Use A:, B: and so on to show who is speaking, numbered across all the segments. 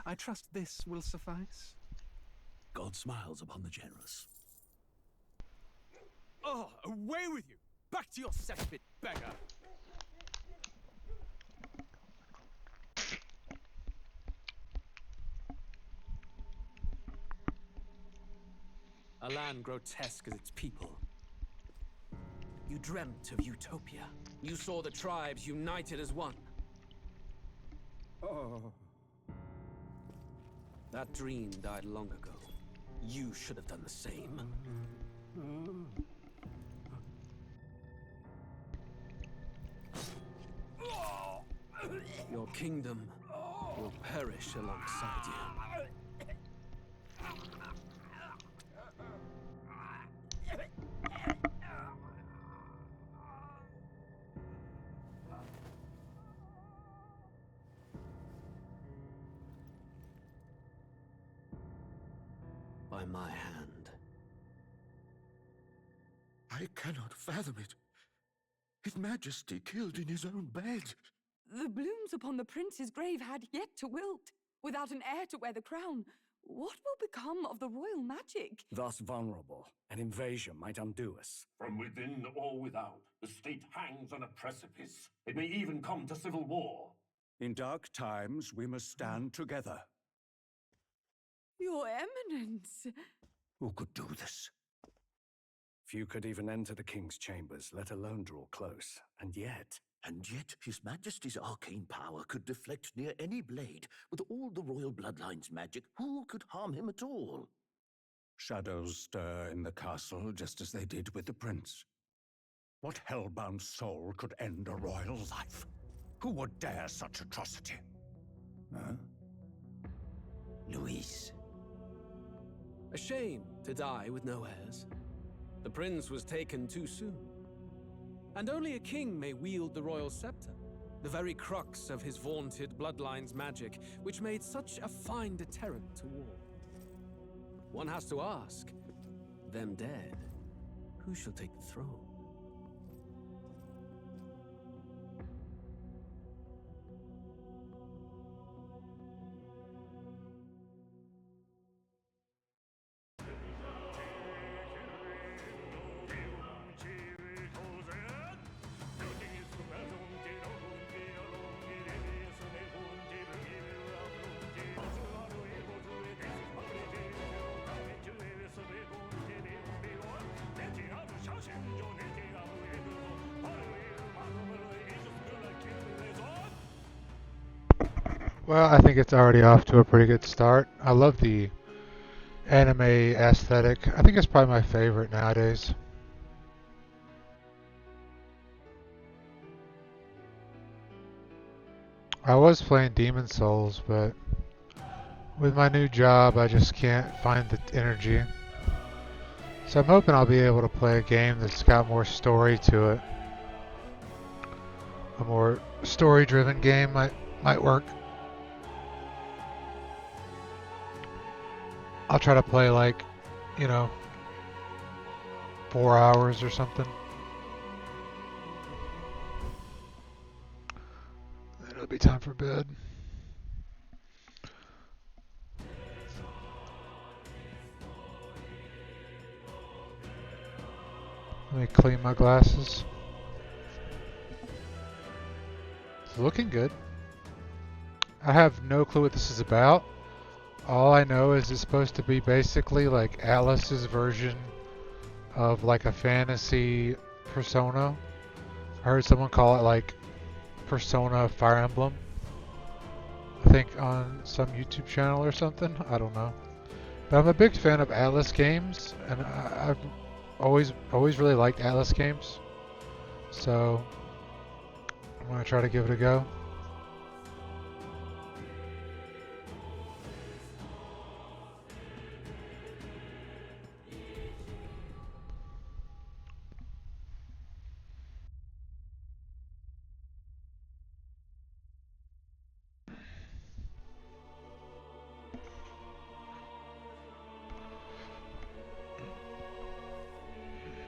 A: I trust this will suffice.
B: God smiles upon the generous.
C: Oh, away with you! Back to your cesspit, beggar! A land grotesque as its people. You dreamt of utopia. You saw the tribes united as one.
D: Oh.
C: That dream died long ago. You should have done the same. Your kingdom will perish alongside you. By my hand.
B: I cannot fathom it. His Majesty killed in his own bed.
E: The blooms upon the prince's grave had yet to wilt. Without an heir to wear the crown, what will become of the royal magic?
D: Thus vulnerable, an invasion might undo us.
F: From within or without, the state hangs on a precipice. It may even come to civil war.
D: In dark times, we must stand together.
E: Your Eminence!
D: Who could do this? Few could even enter the king's chambers, let alone draw close. And yet
B: His Majesty's arcane power could deflect near any blade. With all the royal bloodline's magic, who could harm him at all?
D: shadows stir in the castle just as they did with the prince. What hellbound soul could end a royal life? Who would dare such atrocity? Huh?
B: Luis.
C: A shame to die with no heirs. The prince was taken too soon. And only a king may wield the royal scepter, the very crux of his vaunted bloodline's magic, which made such a fine deterrent to war. One has to ask, them dead, who shall take the throne?
G: Well, I think it's already off to a pretty good start. I love the anime aesthetic. I think it's probably my favorite nowadays. I was playing Demon Souls, but with my new job, I just can't find the energy. So I'm hoping I'll be able to play a game that's got more story to it. A more story-driven game might work. I'll try to play like, 4 hours or something. Then it'll be time for bed. Let me clean my glasses. It's looking good. I have no clue what this is about. All I know is it's supposed to be basically like Atlus's version of like a fantasy Persona. I heard someone call it like Persona Fire Emblem. I think on some YouTube channel or something. I don't know. But I'm a big fan of Atlus games, and I've always really liked Atlus games. So I'm gonna try to give it a go.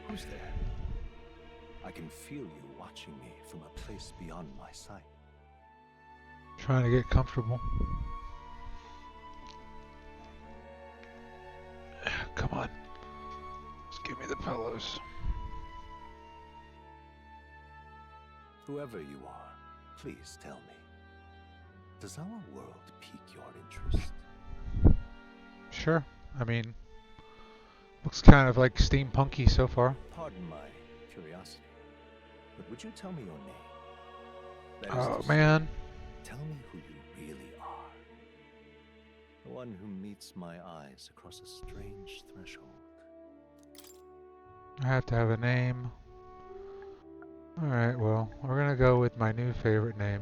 B: Who's there? I can feel you watching me from a place beyond my sight.
G: Trying to get comfortable. fellows.
H: Whoever you are, please tell me. Does our world pique your interest?
G: Sure. I mean, looks kind of like steampunky so far.
H: Pardon my curiosity, but would you tell me your name? That is
G: Oh
H: to say,
G: man.
H: tell me who you really are. The one who meets my eyes across a strange threshold.
G: I have to have a name. Alright, well, we're gonna go with my new favorite name.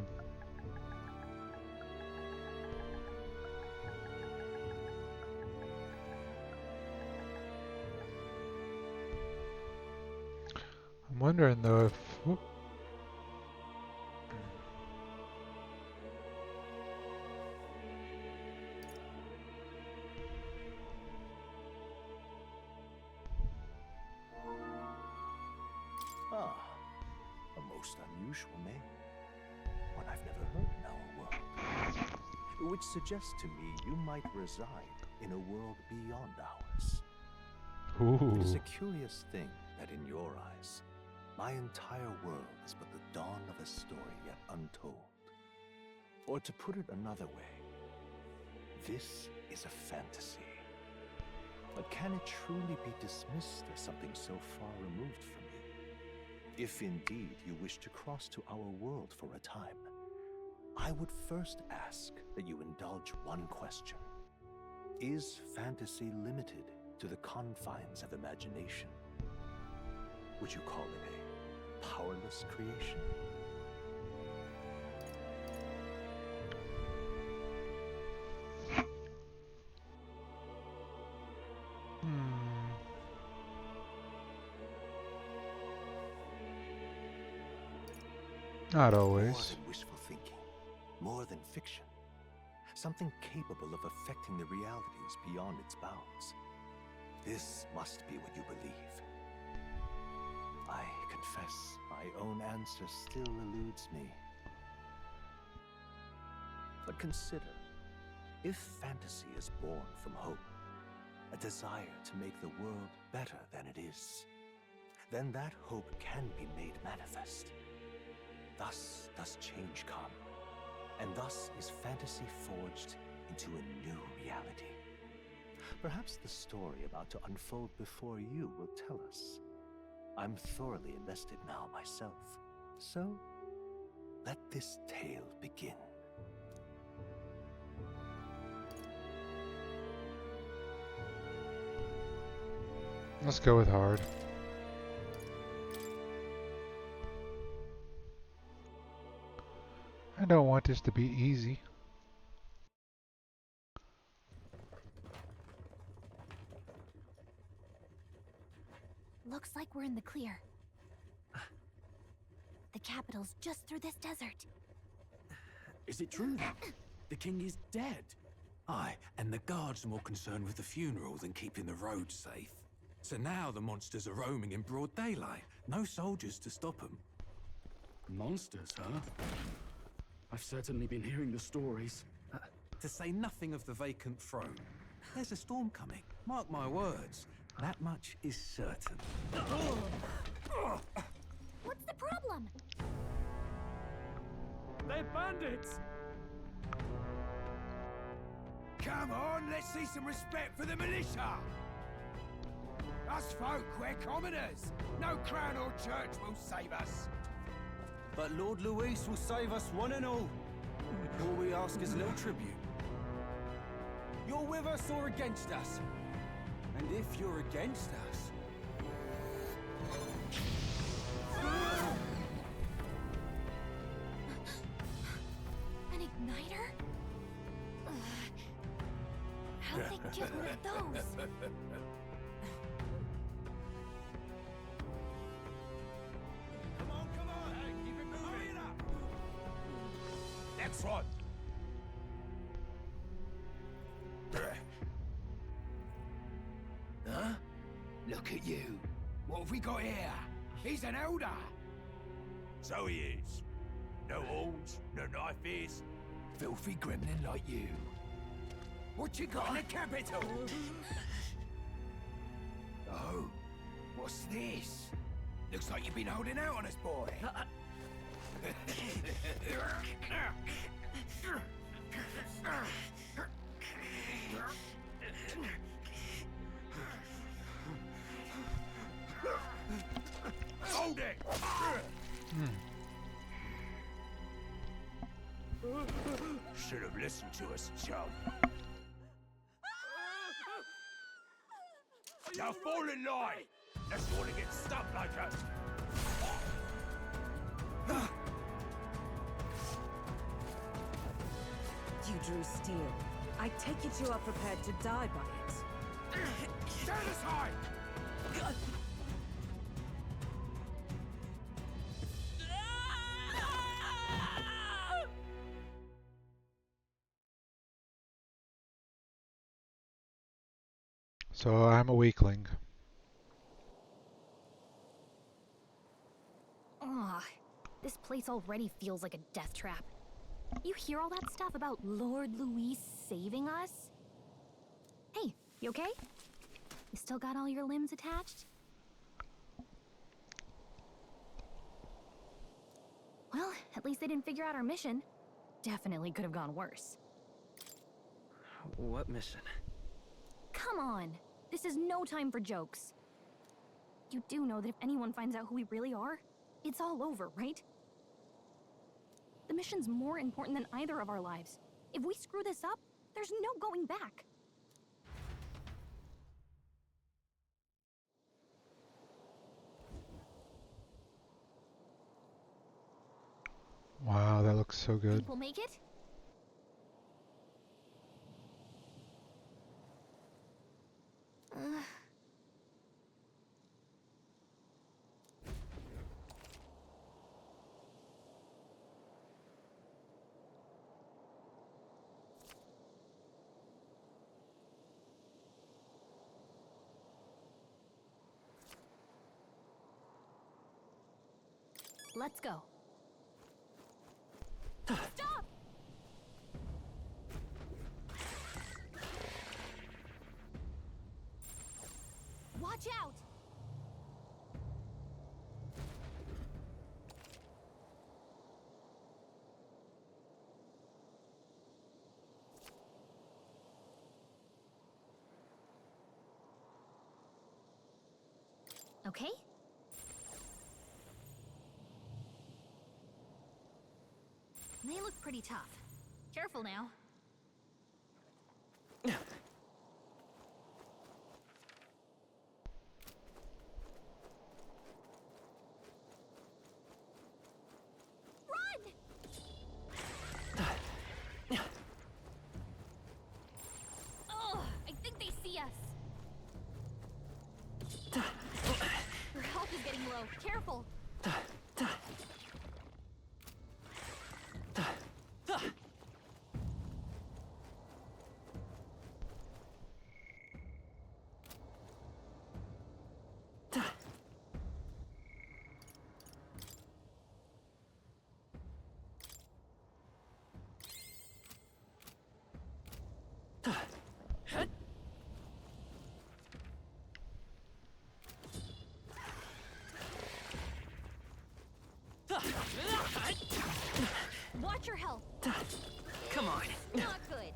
G: I'm wondering though if... whoop.
H: Ah, a most unusual name. One I've never heard in our world. Which suggests to me you might reside in a world beyond ours.
G: Ooh.
H: It is a curious thing that in your eyes, my entire world is but the dawn of a story yet untold. Or to put it another way, this is a fantasy. But can it truly be dismissed as something so far removed from you? If indeed you wish to cross to our world for a time, I would first ask that you indulge one question. Is fantasy limited to the confines of imagination? Would you call it a powerless creation?
G: Not
H: More
G: always.
H: than wishful thinking, more than fiction. Something capable of affecting the realities beyond its bounds. This must be what you believe. I confess, my own answer still eludes me. But consider, if fantasy is born from hope, a desire to make the world better than it is, then that hope can be made manifest. Thus does change come, and thus is fantasy forged into a new reality. Perhaps the story about to unfold before you will tell us. I'm thoroughly invested now myself, so let this tale begin.
G: Let's go with hard. I don't want this to be easy.
I: Looks like we're in the clear. The capital's just through this desert.
J: Is it true then? The king is dead? Aye, and the guards are more concerned with the funeral than keeping the roads safe. So now the monsters are roaming in broad daylight. No soldiers to stop them.
A: Monsters, huh? I've certainly been hearing the stories.
C: To say nothing of the vacant throne. There's a storm coming. Mark my words. That much is certain.
I: What's the problem?
J: They're bandits! Come on, let's see some respect for the militia! Us folk, we're commoners. No crown or church will save us.
K: But Lord Luis will save us one and all. All we ask is a little tribute. You're with us or against us? And if you're against us...
I: An igniter? How'd they get one of those?
J: Come on, hey, keep it moving. Hurry it up. Next one. Huh? Look at you. What have we got here? He's an elder. So he is. No horns, no knife ears. Filthy gremlin like you. What you got in the capital? Oh,
K: What's this? Looks like you've been holding out on us, boy. Hold it! Should have listened to us, chum. Now fall in line! Unless you want to get stuck like us.
L: You drew steel. I take it you are prepared to die by it.
K: Stand aside!
G: So I'm a weakling.
I: Ugh, this place already feels like a death trap. You hear all that stuff about Lord Louis saving us? Hey, you okay? You still got all your limbs attached? Well, at least they didn't figure out our mission. Definitely could have gone worse.
M: What mission?
I: Come on! This is no time for jokes. You do know that if anyone finds out who we really are, it's all over, right? The mission's more important than either of our lives. If we screw this up, there's no going back.
G: Wow, that looks so good.
I: Think we'll make it? Let's go. Stop! Watch out! Okay? They look pretty tough. Careful now. Run! Ugh, I think they see us. Your health is getting low. Careful. Watch your health.
M: Come on.
I: Not good.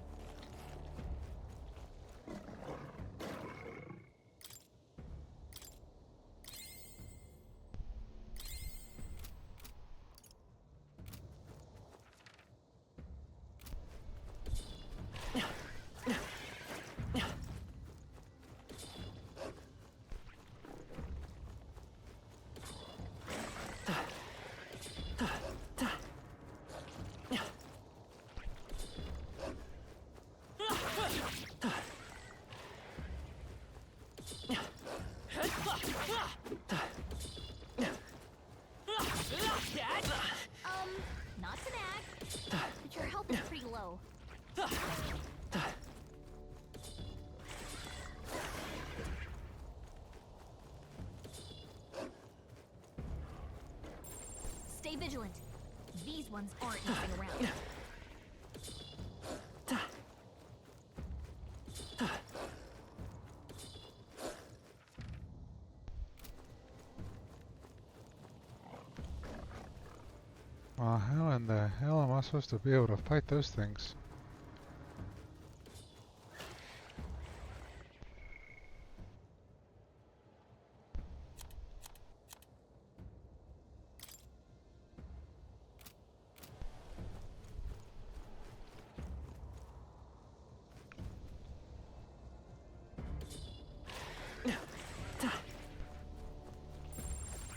I: Not to nag, but your health is pretty low. Stay vigilant. These ones aren't moving around.
G: How in the hell am I supposed to be able to fight those things?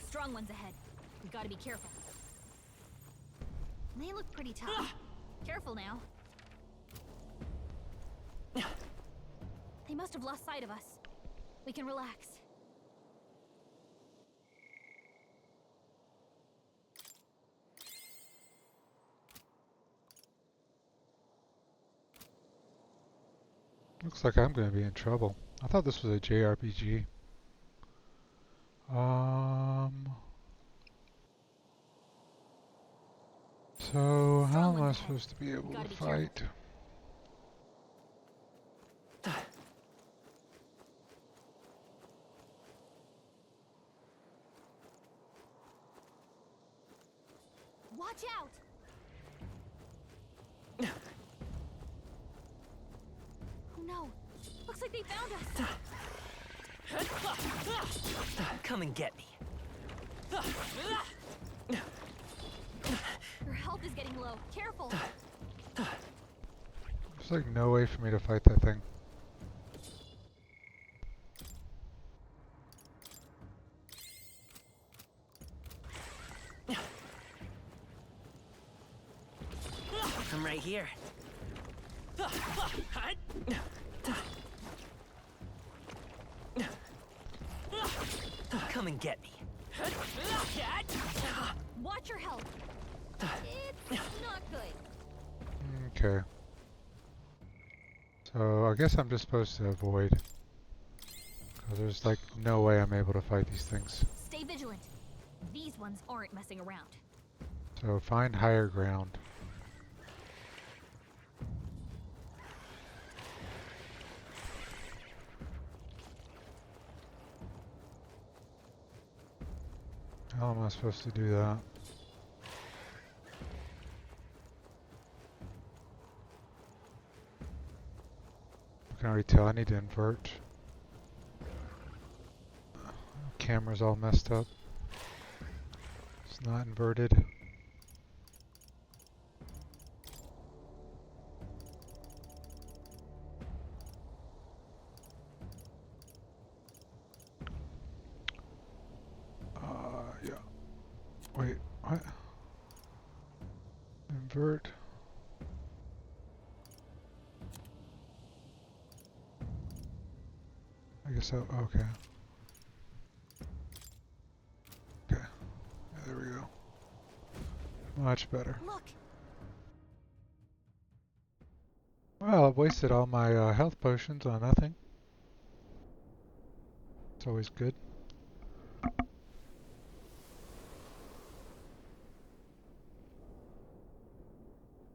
I: Strong ones ahead. We gotta be careful. They look pretty tough. Careful now. They must have lost sight of us. We can relax.
G: Looks like I'm going to be in trouble. I thought this was a JRPG. So how am I supposed to be able to fight?
I: Watch out! Oh no! Looks like they found us!
M: Come and get me.
I: Your health is getting low. Careful!
G: There's like no way for me to fight that thing.
M: I'm right here. Come and get me.
I: Watch your health. It's not good.
G: Okay. So I guess I'm just supposed to avoid. Because there's like no way I'm able to fight these things.
I: Stay vigilant. These ones aren't messing around.
G: So find higher ground. How am I supposed to do that? I can already tell I need to invert. Camera's all messed up. It's not inverted. Yeah. Wait, what? Invert. I guess so. Okay. Okay. Yeah, there we go. Much better.
I: Look.
G: Well, I've wasted all my health potions on nothing. It's always good.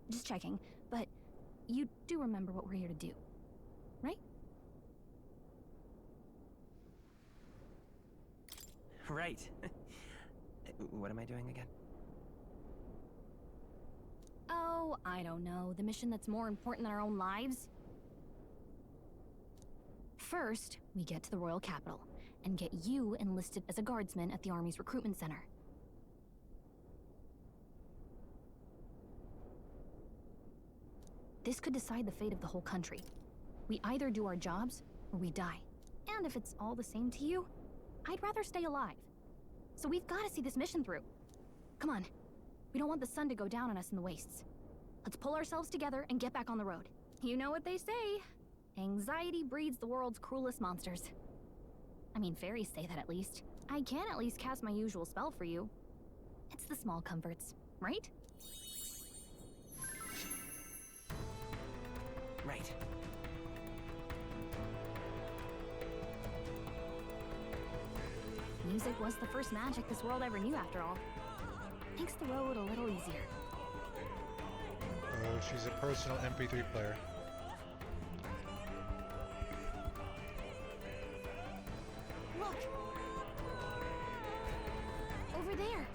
I: Just checking, but you do remember what we're here to do, right?
M: Right. What am I doing again?
I: Oh, I don't know. The mission that's more important than our own lives? First, we get to the royal capital and get you enlisted as a guardsman at the army's recruitment center. This could decide the fate of the whole country. We either do our jobs or we die. And if it's all the same to you, I'd rather stay alive. So we've got to see this mission through. Come on. We don't want the sun to go down on us in the wastes. Let's pull ourselves together and get back on the road. You know what they say. Anxiety breeds the world's cruelest monsters. I mean, fairies say that at least. I can at least cast my usual spell for you. It's the small comforts, right?
M: Right.
I: Music was the first magic this world ever knew, after all. Makes the road a little easier.
G: Oh, she's a personal MP3 player.
I: Look! Over there!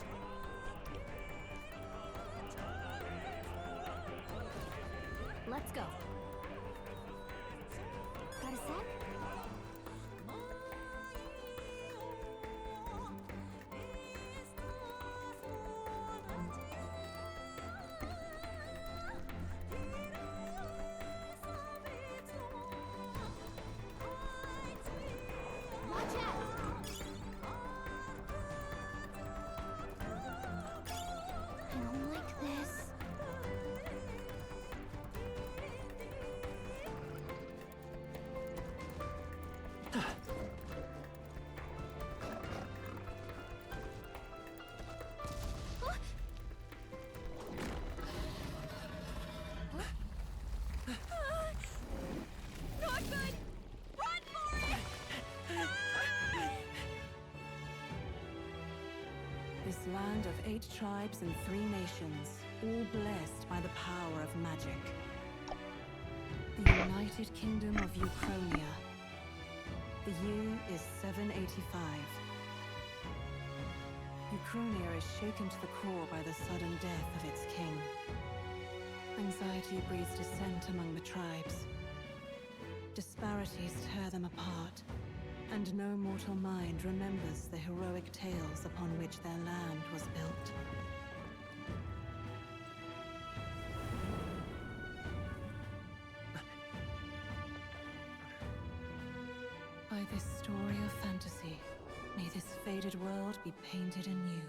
L: This land of 8 tribes and 3 nations, all blessed by the power of magic. The United Kingdom of Uchronia. The year is 785. Uchronia is shaken to the core by the sudden death of its king. Anxiety breeds dissent among the tribes. Disparities tear them apart, and no mortal mind remembers the heroic tales upon which their land was built. By this story of fantasy, may this faded world be painted anew.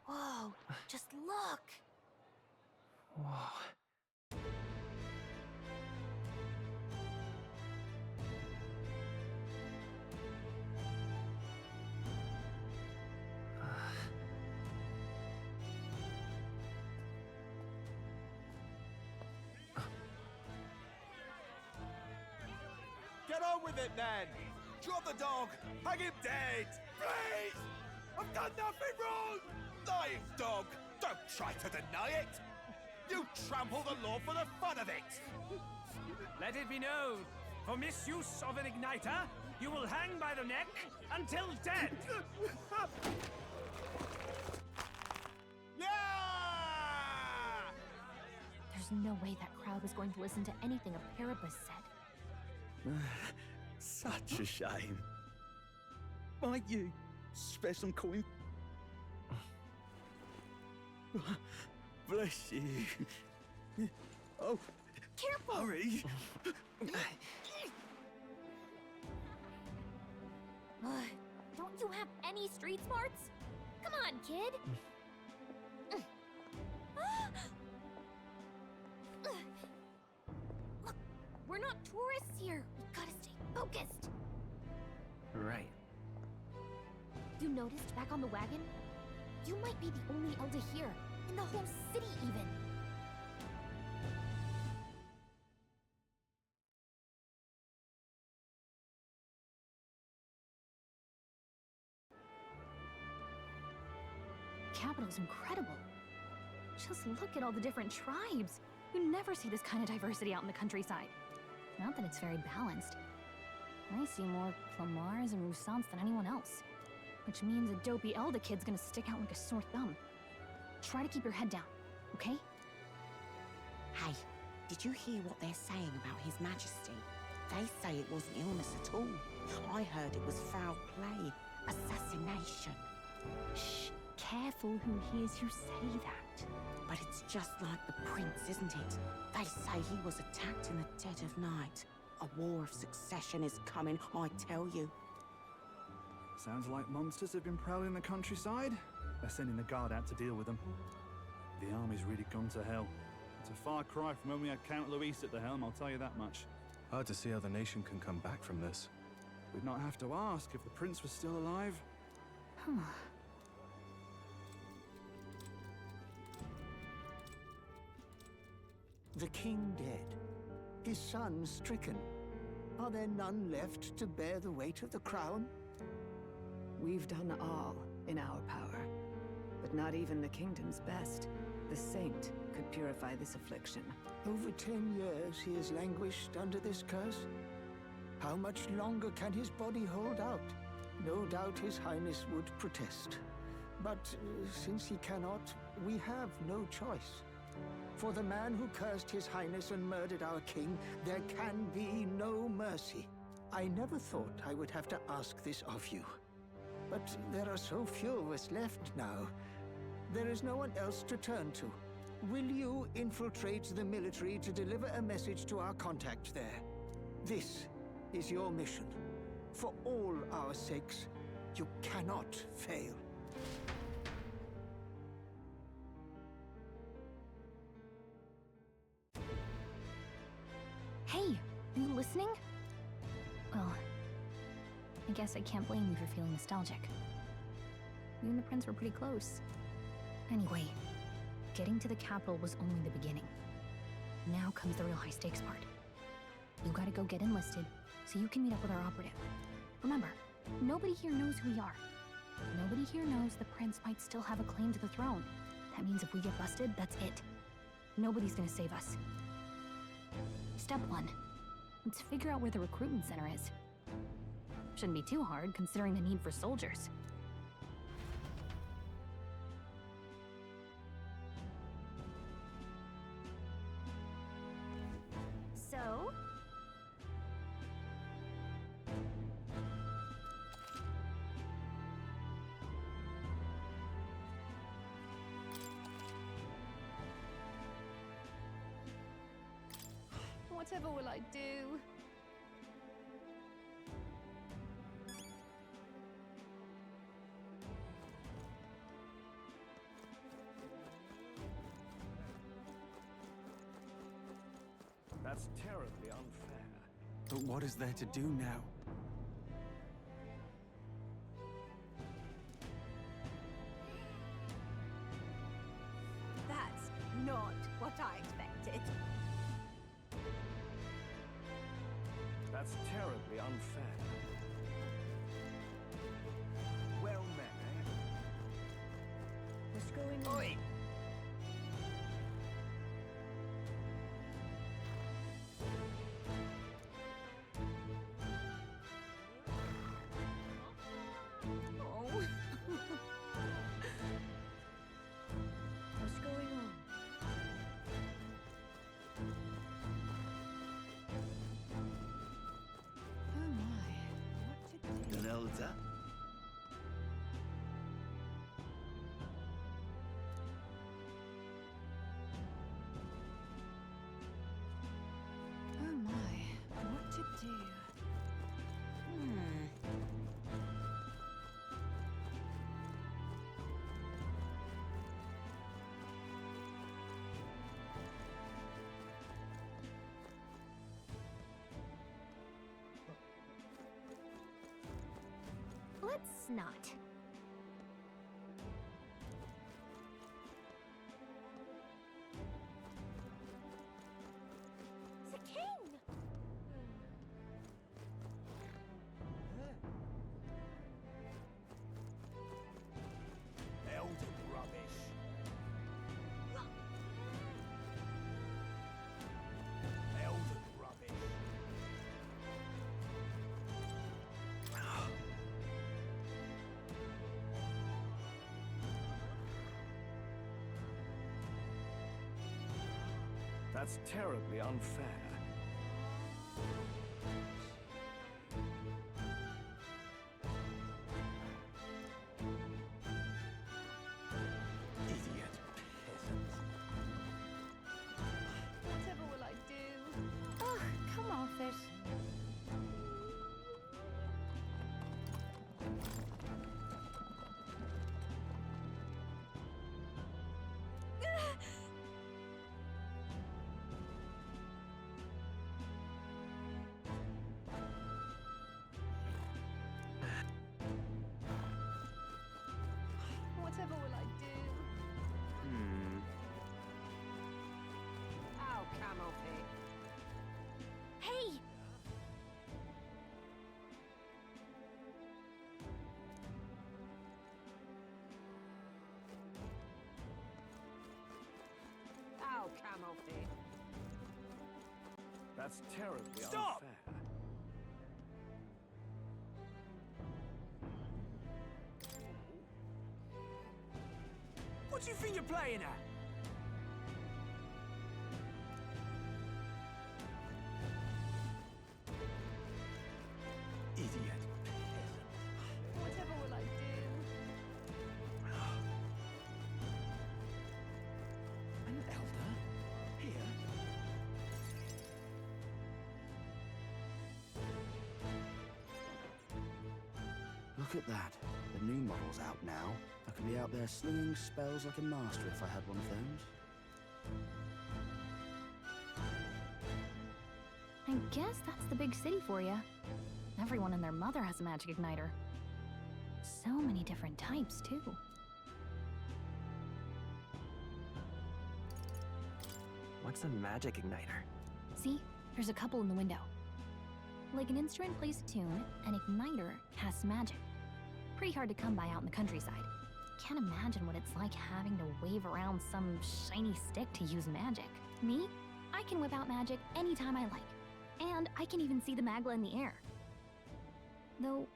I: Whoa, just look!
M: Whoa.
K: Get on with it, then! Drop the dog! Hang him dead! Please! I've done nothing wrong! Lying dog! Don't try to deny it! You trample the law for the fun of it!
N: Let it be known, for misuse of an igniter, you will hang by the neck until dead!
K: Yeah!
I: There's no way that crowd was going to listen to anything a Paribus said.
B: Such a shame. Might you spare some coin? Bless you. Oh,
I: careful!
B: Hurry!
I: Don't you have any street smarts? Come on, kid! Look, we're not tourists here. We gotta stay focused.
M: Right.
I: You noticed back on the wagon? You might be the only elder here, in the whole city even. Capital's incredible. Just look at all the different tribes. You never see this kind of diversity out in the countryside. Not that it's very balanced. I see more Clamars and Roussants than anyone else. Which means a dopey Elder kid's gonna stick out like a sore thumb. Try to keep your head down, okay?
O: Hey, did you hear what they're saying about His Majesty? They say it wasn't illness at all. I heard it was foul play, assassination.
I: Shh, careful who hears you say that.
O: But it's just like the prince, isn't it? They say he was attacked in the dead of night. A war of succession is coming, I tell you.
P: Sounds like monsters have been prowling the countryside. They're sending the guard out to deal with them. The army's really gone to hell. It's a far cry from when we had Count Luis at the helm, I'll tell you that much.
H: Hard to see how the nation can come back from this.
P: We'd not have to ask if the prince was still alive.
Q: The king dead, his son stricken. Are there none left to bear the weight of the crown?
E: We've done all in our power, but not even the kingdom's best. The saint could purify this affliction.
Q: Over 10 years he has languished under this curse. How much longer can his body hold out? No doubt His Highness would protest. But since he cannot, we have no choice. For the man who cursed His Highness and murdered our king, there can be no mercy. I never thought I would have to ask this of you. But there are so few of us left now. There is no one else to turn to. Will you infiltrate the military to deliver a message to our contact there? This is your mission. For all our sakes, you cannot fail.
I: Are you listening? Well, I guess I can't blame you for feeling nostalgic. You and the prince were pretty close. Anyway, getting to the capital was only the beginning. Now comes the real high-stakes part. You gotta go get enlisted, so you can meet up with our operative. Remember, nobody here knows who we are. Nobody here knows the prince might still have a claim to the throne. That means if we get busted, that's it. Nobody's gonna save us. Step 1. Let's figure out where the recruitment center is. Shouldn't be too hard, considering the need for soldiers. So?
E: Whatever will I do?
K: That's terribly unfair.
J: But what is there to do now?
R: That's not what I expected.
K: That's terribly unfair. Well met, eh?
R: What's going on?
K: Oi!
R: Oh. What's going on?
E: Oh my, what to do?
B: Nelda?
E: Oh my, what to do?
I: Let's not.
R: The king!
K: Elder rubbish. Elder rubbish. That's terribly unfair.
B: Idiot peasant.
E: Whatever will I do?
I: Ugh, come off it.
E: Whatever will I do?
R: Oh, come off it.
I: Hey!
R: Oh, come off it.
K: That's terribly
N: Stop!
K: unfair.
N: What do you think you're playing at?
B: Idiot.
E: Whatever will I do?
A: An elder? Here? Look at that. The new model's out now. I could be out there slinging spells like a master if I had one of those.
I: I I guess that's the big city for you. Everyone and their mother has a magic igniter. So many different types, too.
M: What's a magic igniter?
I: See? There's a couple in the window. Like an instrument plays a tune, an igniter casts magic. Pretty hard to come by out in the countryside. Can't imagine what it's like having to wave around some shiny stick to use magic. Me? I can whip out magic anytime I like. And I can even see the Magla in the air. Though,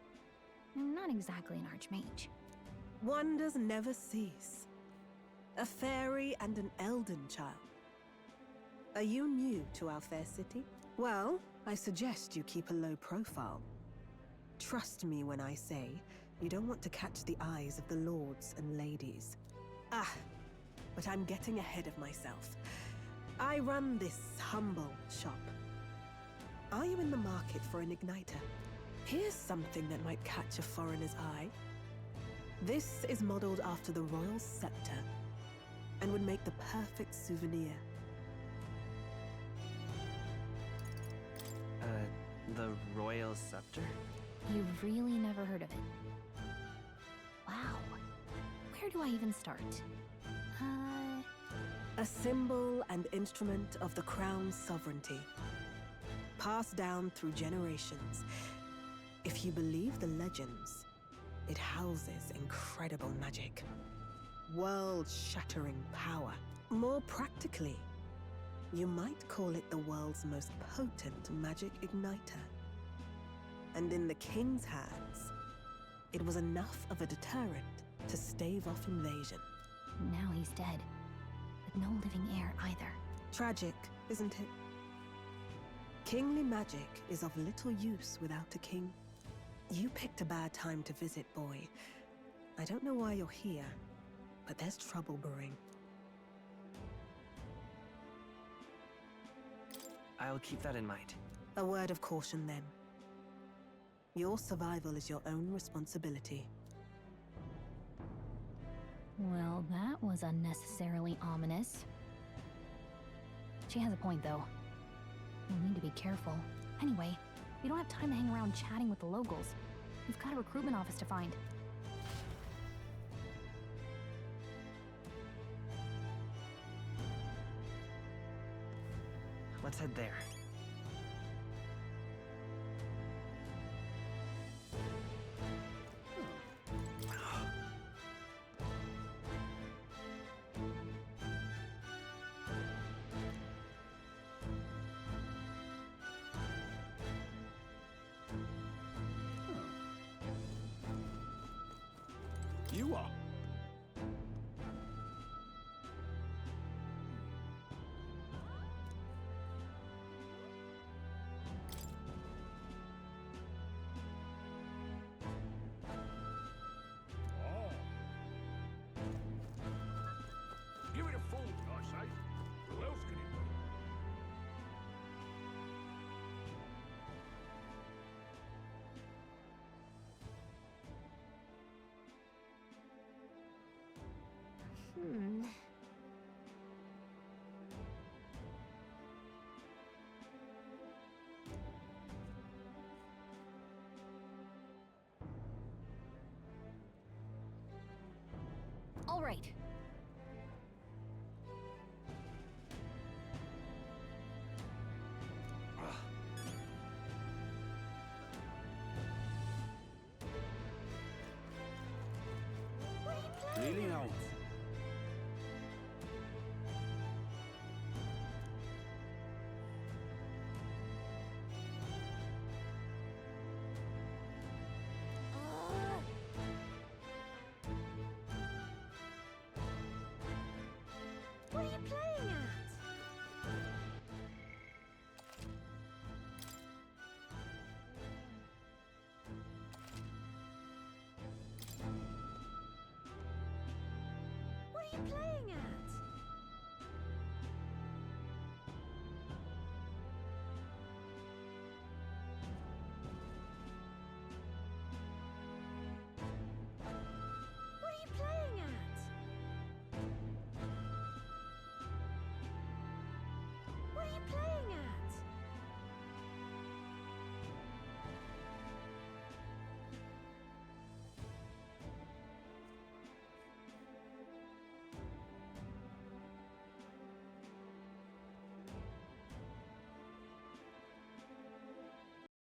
I: I'm not exactly an archmage.
L: Wonders never cease. A fairy and an elden child. Are you new to our fair city? Well, I suggest you keep a low profile. Trust me when I say you don't want to catch the eyes of the lords and ladies. Ah, but I'm getting ahead of myself. I run this humble shop. Are you in the market for an igniter? Here's something that might catch a foreigner's eye. This is modeled after the royal scepter and would make the perfect souvenir.
M: The royal scepter?
I: You've really never heard of it. Wow. Where do I even start?
L: A symbol and instrument of the crown's sovereignty. Passed down through generations. If you believe the legends, it houses incredible magic. World-shattering power. More practically, you might call it the world's most potent magic igniter. And in the king's hands, it was enough of a deterrent to stave off invasion.
I: Now he's dead, with no living heir either.
L: Tragic, isn't it? Kingly magic is of little use without a king. You picked a bad time to visit, boy. I don't know why you're here, but there's trouble brewing.
M: I'll keep that in mind.
L: A word of caution, then. Your survival is your own responsibility.
I: Well, that was unnecessarily ominous. She has a point, though. We'll need to be careful. Anyway, we don't have time to hang around chatting with the locals. We've got a recruitment office to find.
M: Let's head there.
D: You are.
F: Give it a fold, I say. Who else can it be?
I: All right.
K: Really now?
R: What are you playing at? What are you playing at?